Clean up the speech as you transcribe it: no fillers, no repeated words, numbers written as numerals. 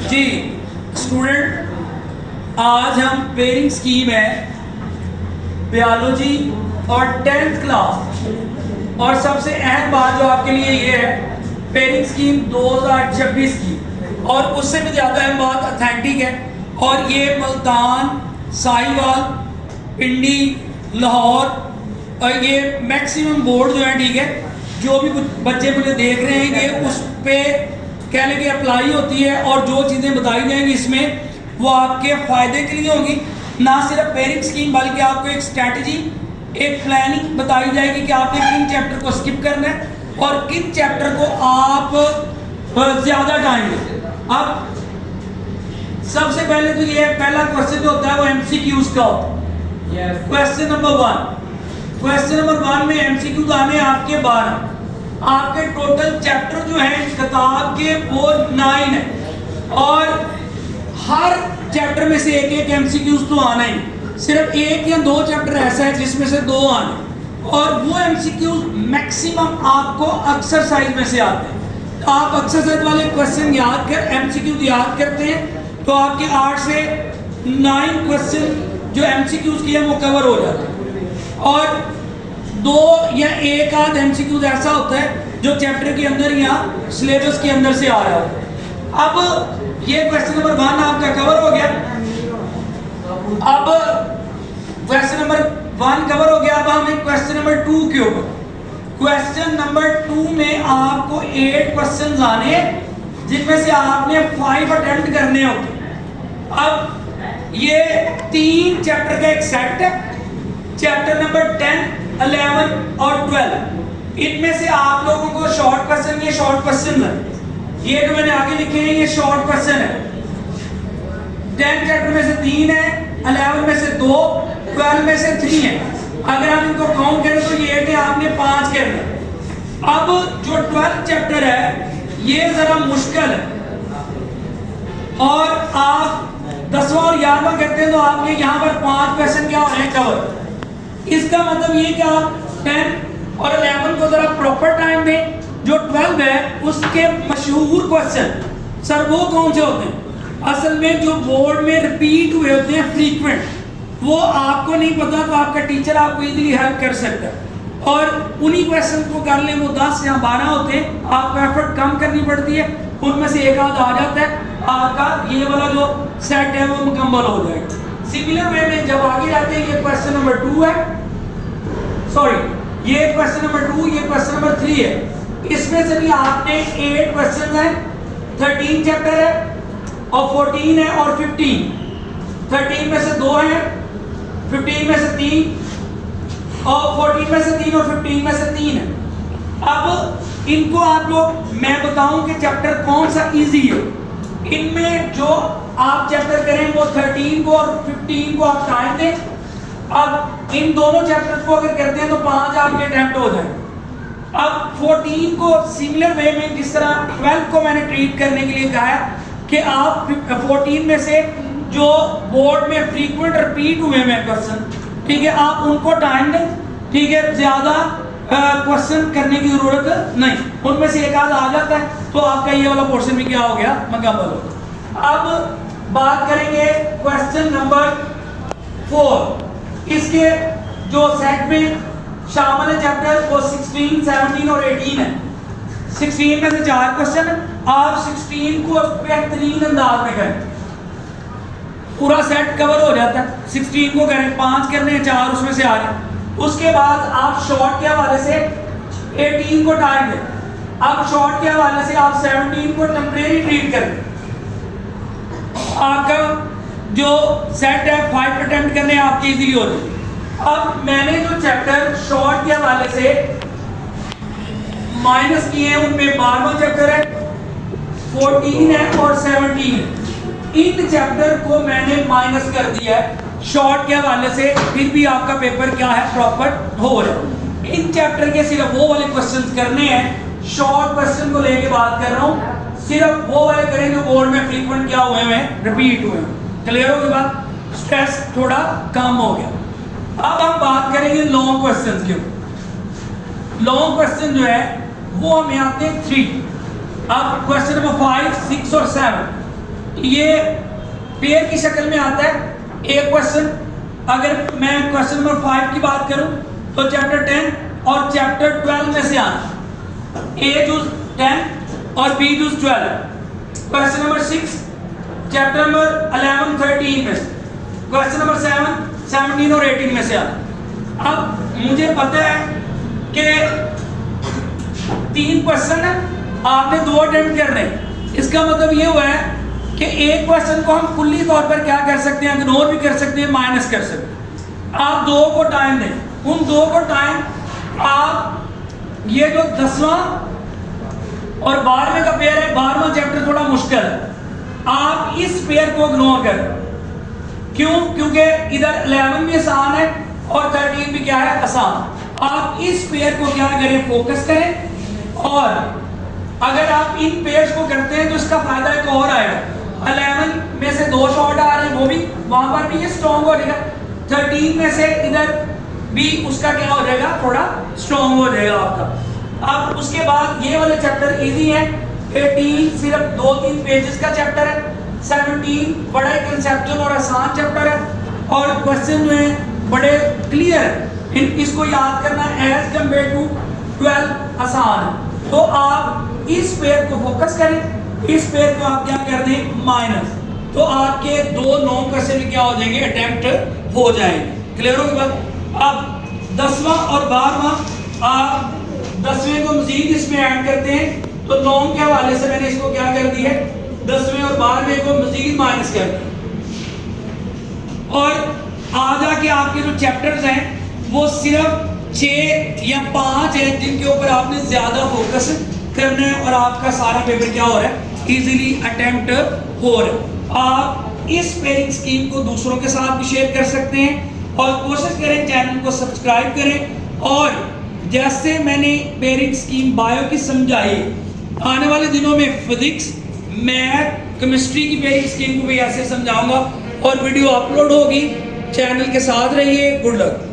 जी student, आज हम pairing scheme है बायोलॉजी और 10th क्लास, और सबसे अहम बात जो आपके लिए ये है पेयरिंग स्कीम 2026 की, और उससे भी ज़्यादा अहम बात ऑथेंटिक है। और ये मुल्तान, साहिवाल, पिंडी, लाहौर और ये मैक्सिमम बोर्ड जो है, ठीक है, जो भी बच्चे मुझे देख रहे हैं ये उस पर कहने की अप्लाई होती है, और जो चीज़ें बताई जाएंगी इसमें वो आपके फ़ायदे के लिए होंगी। ना सिर्फ पेयरिंग स्कीम बल्कि आपको एक स्ट्रैटेजी, एक प्लानिंग बताई जाएगी कि आपने किन चैप्टर को स्किप करना है और किन चैप्टर को आप ज़्यादा टाइम दें। अब सबसे पहले तो ये पहला क्वेश्चन जो होता है वो MCQs का होता है। क्वेश्चन नंबर 1 में MCQ आने आपके 12। आपके टोटल चैप्टर जो है किताब के वो 9 है, और हर चैप्टर में से एक एक MCQs तो आना ही, सिर्फ एक या दो चैप्टर ऐसा है जिसमें से 2 आने, और वो MCQs मैक्सिमम आपको एक्सरसाइज में से आते हैं। तो आप एक्सरसाइज वाले क्वेश्चन याद कर MCQ याद करते हैं तो आपके 8 से 9 क्वेश्चन जो MCQs की है वो कवर हो जाते हैं, और 2 या 1 आध MCQ ऐसा होता है जो चैप्टर के अंदर या सिलेबस के अंदर से आ रहा है। अब ये क्वेश्चन नंबर 1 आपका कवर हो गया। अब क्वेश्चन नंबर 1 कवर हो गया। अब हम एक क्वेश्चन नंबर 2 के ऊपर। क्वेश्चन नंबर 2 में आपको 8 क्वेश्चन आने, जिनमें से आपने 5 अटेम्प्ट करने होते। अब ये 3 चैप्टर का एक सेट है, चैप्टर नंबर 10, 11 और 12। इनमें से आप लोगों को शॉर्ट क्वेश्चन, ये शॉर्ट क्वेश्चन है, ये जो मैंने आगे लिखे हैं ये शॉर्ट क्वेश्चन है। 10 चैप्टर में से 3 है, 11 में से 2, 12 में से 3 है। अगर हम इनको काउंट करें तो ये है आपने 5 करना। अब जो 12 चैप्टर है ये जरा मुश्किल है, और आप 10वां और 11वां करते हैं तो आपके यहाँ पर 5 क्वेश्चन क्या हो रहे हैं कवर। इसका मतलब ये कि आप 10 और 11 को जरा प्रॉपर टाइम दें। जो 12 है उसके मशहूर क्वेश्चन सर वो कौन से होते हैं, असल में जो बोर्ड में रिपीट हुए होते हैं फ्रीक्वेंट, वो आपको नहीं पता तो आपका टीचर आपको इजीली हेल्प कर सकता है, और उन्हीं क्वेश्चन को कर लें। वो 10 या 12 होते हैं, आपको एफर्ट कम करनी पड़ती है, उनमें से एक आध आ जाता है, आपका ये वाला जो सेट है वो मुकम्मल हो जाएगा। सिमिलर वे में जब आगे जाते हैं, ये क्वेश्चन नंबर 2 है, सॉरी ये क्वेश्चन नंबर 2, ये क्वेश्चन नंबर 3 है। इसमें से भी आपने 8 क्वेश्चन है, 13 चैप्टर है, और 14 है और 15। 13 में से 2 है, 15 में से 3, और 14 में से 3 और 15 में से 3 है। अब इनको आप लोग, मैं बताऊं कि चैप्टर कौन सा इजी है। इनमें जो आप चैप्टर करें वो 13 को और 15 को आप टाइम दें। अब इन दोनों चैप्टर को अगर करते हैं तो 5 आपके अटेम्प्ट हो जाए। अब 14 को सिमिलर वे में, जिस तरह 12 को मैंने ट्रीट करने के लिए कहा कि आप 14 में से जो बोर्ड में फ्रीक्वेंट रिपीट हुए हैं क्वेश्चन, ठीक है, आप उनको टाइम दें, ठीक है, ज़्यादा क्वेश्चन करने की ज़रूरत नहीं। उनमें से एक आध आ जाता है तो आपका ये वाला पोर्शन भी क्या हो गया, मुकम्मल हो गया। अब बात करेंगे क्वेश्चन नंबर 4। इसके जो सेट में शामिल है चैप्टर वो 16, 17 और 18 है। 16 में से 4 क्वेश्चन, आप 16 को बेहतरीन अंदाज में करें, पूरा सेट कवर हो जाता है। 16 को करें, 5 करने हैं, 4 उसमें से आ रहे हैं। उसके बाद आप शॉर्ट के हवाले से 18 को टाइम दें। अब शॉर्ट के हवाले से आप 17 को टेम्परेरी ट्रीट करें। आपका जो सेट है 5 अटेम्प्ट करने आपके इजीली हो जाए। अब मैंने जो चैप्टर शॉर्ट के हवाले से माइनस किए हैं उनमें 12वां चैप्टर है, 14 है और 17 है। इन चैप्टर को मैंने माइनस कर दिया है शॉर्ट के हवाले से, फिर भी आपका पेपर क्या है, प्रॉपर हो रहा है। इन चैप्टर के सिर्फ वो वाले क्वेश्चंस करने हैं, शॉर्ट क्वेश्चन को लेके बात कर रहा हूँ, सिर्फ वो वाले करें जो बोर्ड में फ्रीक्वेंट क्या हुए हैं, रिपीट हुए हैं। क्लियर हो गई बात, स्ट्रेस थोड़ा कम हो गया। अब हम बात करेंगे लॉन्ग क्वेश्चंस के ऊपर। लॉन्ग क्वेश्चन जो है वो हमें आते हैं 3। अब क्वेश्चन नंबर 5, 6 और 7, ये पेयर की शक्ल में आता है। एक क्वेश्चन, अगर मैं क्वेश्चन नंबर 5 की बात करूं तो चैप्टर 10 और चैप्टर 12 में से आना, ए चूज 10 और B choose 12। Question number 6 chapter number 11 13 में से, क्वेश्चन नंबर 7 17 और 18 में से आना। अब मुझे पता है कि 3 क्वेश्चन है, आपने 2 अटेम्प्ट करने, इसका मतलब ये हुआ है कि एक क्वेश्चन को हम कुल्ली तौर पर क्या कर सकते हैं, इग्नोर भी कर सकते हैं, माइनस कर सकते हैं। आप 2 को टाइम दें, उन 2 को टाइम आप ये जो 10वां और 12वें का पेयर है, 12वां चैप्टर थोड़ा मुश्किल है, आप इस पेयर को इग्नोर करें। क्यों? क्योंकि इधर 11 भी आसान है और 13 भी क्या है, आसान। आप इस पेयर को क्या करें, फोकस करें। और अगर आप इन पेयर्स को करते हैं तो इसका फायदा एक और आएगा। 11 में से 2 शॉर्ट आ रहे हैं, वो भी वहां पर भी ये स्ट्रॉन्ग हो जाएगा। 13 में से इधर भी उसका क्या हो जाएगा, थोड़ा स्ट्रॉन्ग हो जाएगा आपका। अब उसके बाद ये वाले चैप्टर इजी है। 18 सिर्फ 2-3 पेजेस का चैप्टर है। 17 बड़ा ही कंसेप्चुअल और आसान चैप्टर है और क्वेश्चन में बड़े क्लियर है। इसको याद करना एज कम्पेयर टू 12 आसान है। तो आप इस पेयर को फोकस करें, इस पेयर को आप क्या कर दें, माइनस, तो आपके 2 नॉन क्वेश्चन क्या हो जाएंगे, अटेम्प्ट हो जाएंगे। क्लियर हो गया? अब 10वां और 12वां आप 10वें को मजीद इसमें ऐड करते हैं, तो 9 के हवाले से मैंने इसको क्या कर दिया है, 10वें और 12वें को मजीद माइनस कर दिया। और आज आके आपके जो चैप्टर्स हैं वो सिर्फ 6 या 5 है जिनके ऊपर आपने ज्यादा फोकस करना है और आपका सारा पेपर क्या हो रहा है, इजीली अटेम्प्ट हो रहा है। आप इस पेयरिंग स्कीम को दूसरों के साथ भी शेयर कर सकते हैं और कोशिश करें चैनल को सब्सक्राइब करें। और जैसे मैंने पेयरिंग स्कीम बायो की समझाई, आने वाले दिनों में फिजिक्स, मैथ, केमिस्ट्री की पेयरिंग स्कीम को भी ऐसे समझाऊंगा और वीडियो अपलोड होगी। चैनल के साथ रहिए। Good luck.